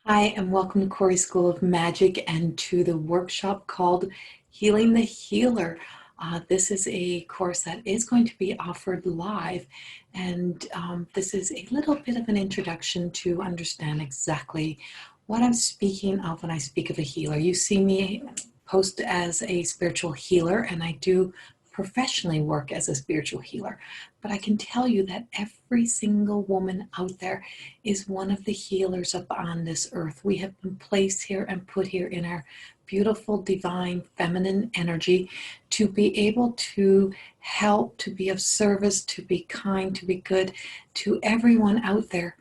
Hi, and welcome to Corrie School of Magic and to the workshop called Healing the Healer. This is a course that is going to be offered live, and this is a little bit of an introduction to understand exactly what I'm speaking of when I speak of a healer. You see me post as a spiritual healer, and I do professionally work as a spiritual healer, but I can tell you that every single woman out there is one of the healers up on this earth. We have been placed here and put here in our beautiful, divine, feminine energy to be able to help, to be of service, to be kind, to be good to everyone out there.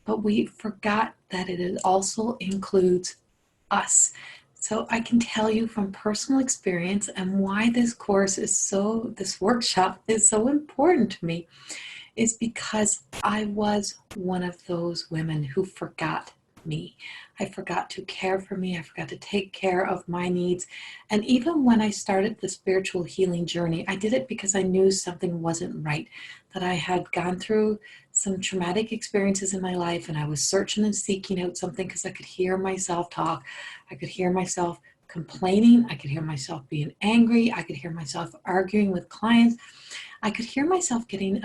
But we forgot that it also includes us. So I can tell you from personal experience and why this workshop is so important to me is because I was one of those women who forgot me. I forgot to care for me. I forgot to take care of my needs. And even when I started the spiritual healing journey, I did it because I knew something wasn't right, that I had gone through some traumatic experiences in my life and I was searching and seeking out something because I could hear myself talk. I could hear myself complaining. I could hear myself being angry. I could hear myself arguing with clients. I could hear myself getting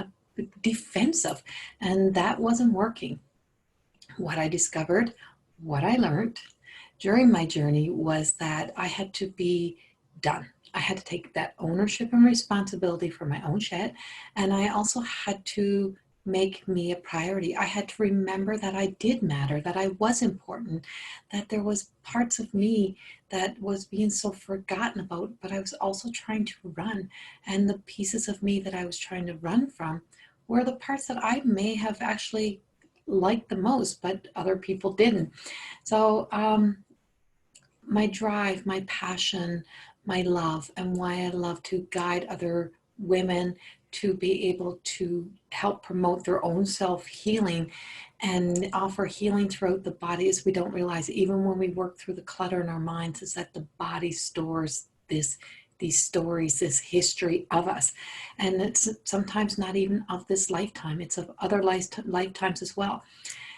defensive, and that wasn't working. What I discovered, what I learned during my journey was that I had to be done. I had to take that ownership and responsibility for my own shit. And I also had to make me a priority. I had to remember that I did matter, that I was important, that there was parts of me that was being so forgotten about, but I was also trying to run. And the pieces of me that I was trying to run from were the parts that I may have actually liked the most, but other people didn't. So my drive, my passion, my love, and why I love to guide other women to be able to help promote their own self-healing and offer healing throughout the body, is we don't realize, even when we work through the clutter in our minds, is that the body stores these stories, this history of us. And it's sometimes not even of this lifetime, it's of other lifetimes as well.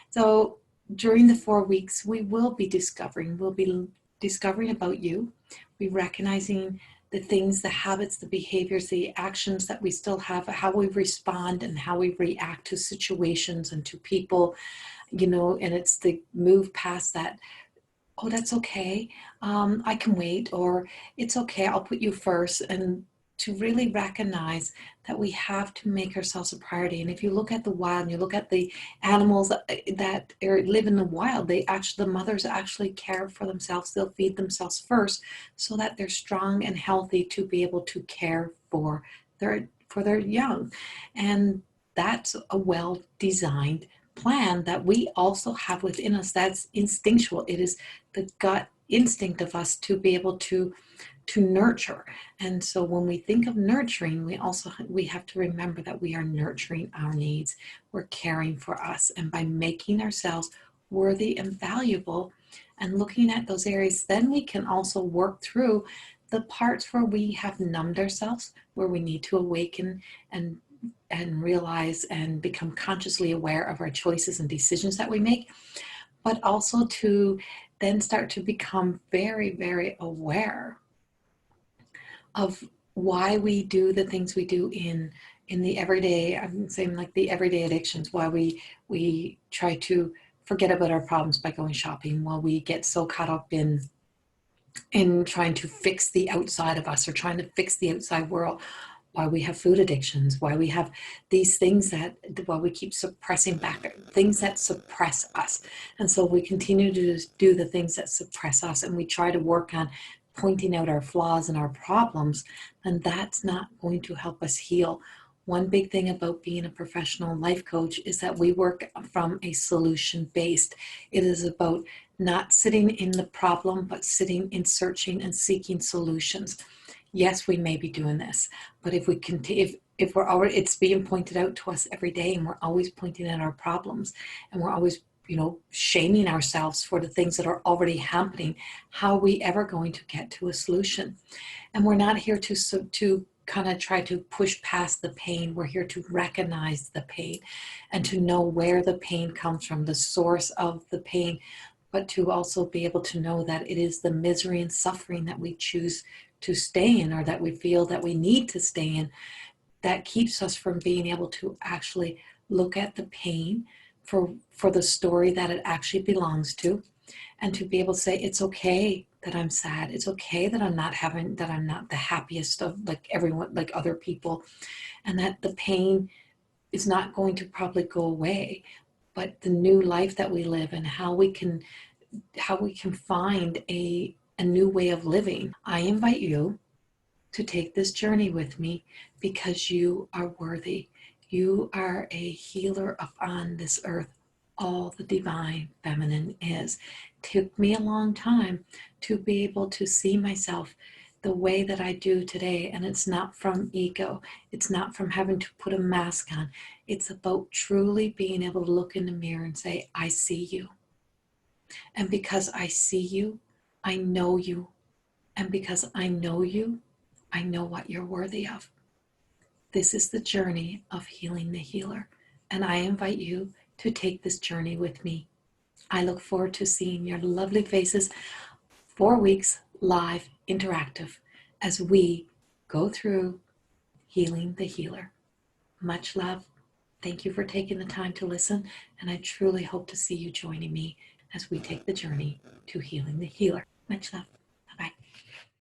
So during the 4 weeks, we'll be discovering about you, be recognizing the things, the habits, the behaviors, the actions that we still have, how we respond and how we react to situations and to people, and it's the move past that. Oh, that's okay. I can wait, or it's okay. I'll put you first. And to really recognize that we have to make ourselves a priority. And if you look at the wild and you look at the animals that live in the wild, the mothers actually care for themselves. They'll feed themselves first so that they're strong and healthy to be able to care for their young. And that's a well-designed plan that we also have within us. That's instinctual. It is the gut instinct of us to be able to nurture. And so when we think of nurturing, we have to remember that we are nurturing our needs. We're caring for us, and by making ourselves worthy and valuable and looking at those areas, then we can also work through the parts where we have numbed ourselves, where we need to awaken and realize and become consciously aware of our choices and decisions that we make, but also to then start to become very, very aware of why we do the things we do in the everyday. I'm saying, like, the everyday addictions, why we try to forget about our problems by going shopping, while we get so caught up in trying to fix the outside of us or trying to fix the outside world, why we have food addictions, why we have these things why we keep suppressing back, things that suppress us. And so we continue to do the things that suppress us, and we try to work on pointing out our flaws and our problems, and that's not going to help us heal. One big thing about being a professional life coach is that we work from a solution based. It is about not sitting in the problem, but sitting in searching and seeking solutions. Yes, we may be doing this, but if we continue, if we're already, it's being pointed out to us every day, and we're always pointing at our problems, and we're always, shaming ourselves for the things that are already happening, how are we ever going to get to a solution? And we're not here to kind of try to push past the pain. We're here to recognize the pain and to know where the pain comes from, the source of the pain, but to also be able to know that it is the misery and suffering that we choose to stay in, or that we feel that we need to stay in, that keeps us from being able to actually look at the pain for the story that it actually belongs to, and to be able to say, it's okay that I'm sad. It's okay that I'm not the happiest of like everyone, like other people, and that the pain is not going to probably go away, but the new life that we live and how we can find a new way of living. I invite you to take this journey with me, because you are worthy. You are a healer upon this earth. All the divine feminine is. It took me a long time to be able to see myself the way that I do today. And it's not from ego. It's not from having to put a mask on. It's about truly being able to look in the mirror and say, I see you. And because I see you, I know you. And because I know you, I know what you're worthy of. This is the journey of healing the healer, and I invite you to take this journey with me. I look forward to seeing your lovely faces, 4 weeks live interactive, as we go through healing the healer. Much love. Thank you for taking the time to listen, and I truly hope to see you joining me as we take the journey to healing the healer. Much love.